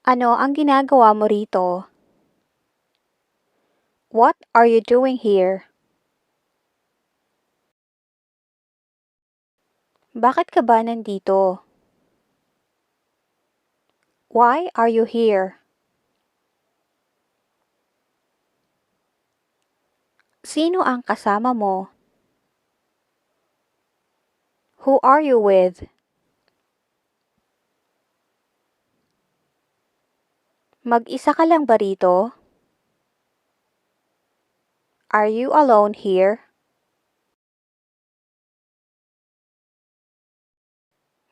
Ano ang ginagawa mo rito? What are you doing here? Bakit ka ba nandito? Why are you here? Sino ang kasama mo? Who are you with? Mag-isa ka lang ba rito? Are you alone here?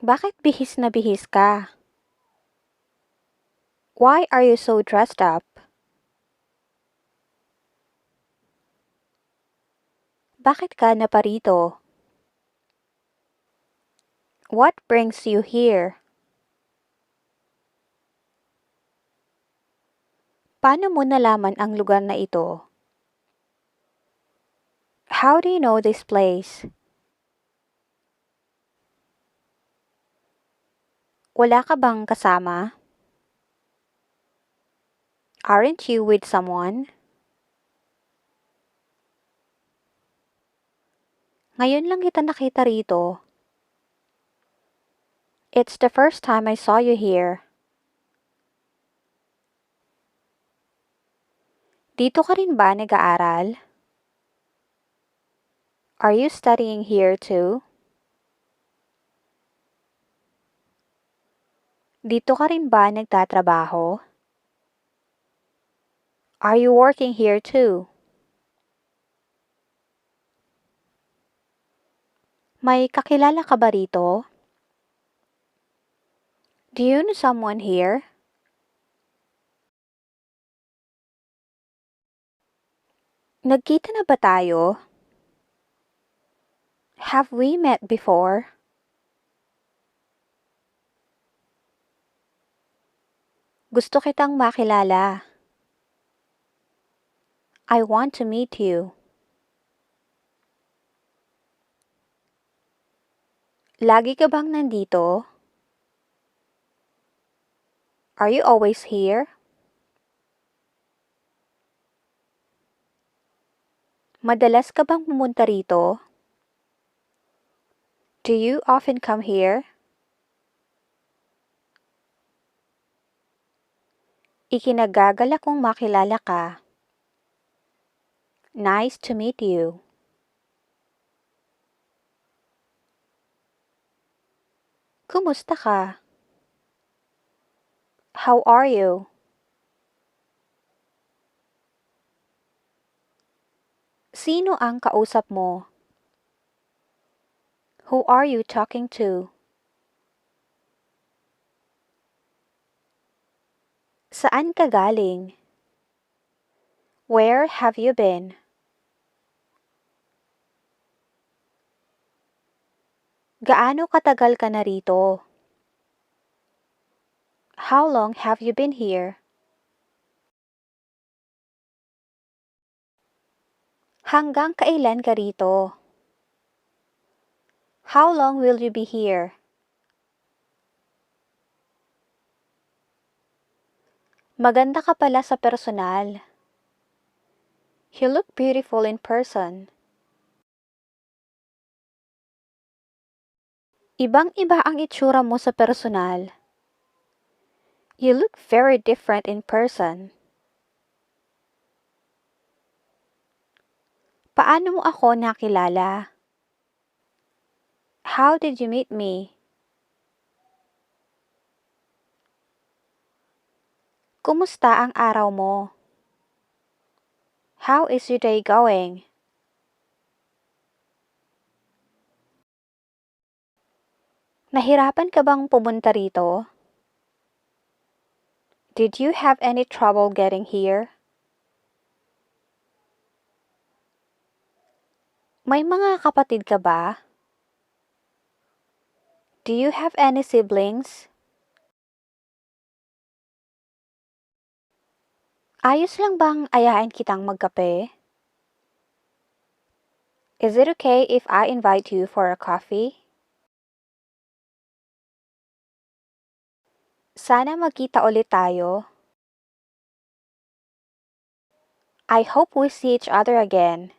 Bakit bihis na bihis ka? Why are you so dressed up? Bakit ka naparito? What brings you here? Paano mo nalaman ang lugar na ito? How do you know this place? Wala ka bang kasama? Aren't you with someone? Ngayon lang kita nakita rito. It's the first time I saw you here. Dito ka rin ba nag-aaral? Are you studying here too? Dito ka rin ba nagtatrabaho? Are you working here too? May kakilala ka ba rito? Do you know someone here? Nagkita na ba tayo? Have we met before? Gusto kitang makilala. I want to meet you. Lagi ka bang nandito? Are you always here? Madalas ka bang pumunta rito? Do you often come here? Ikinagagalak kong makilala ka. Nice to meet you. Kumusta ka? How are you? Sino ang kausap mo? Who are you talking to? Saan ka galing? Where have you been? Gaano katagal ka na rito? How long have you been here? Hanggang kailan ka rito? How long will you be here? Maganda ka pala sa personal. You look beautiful in person. Ibang-iba ang itsura mo sa personal. You look very different in person. Paano mo ako nakilala? How did you meet me? Kumusta ang araw mo? How is your day going? Nahirapan ka bang pumunta rito? Did you have any trouble getting here? May mga kapatid ka ba? Do you have any siblings? Ayos lang bang ayain kitang magkape? Is it okay if I invite you for a coffee? Sana magkita ulit tayo. I hope we see each other again.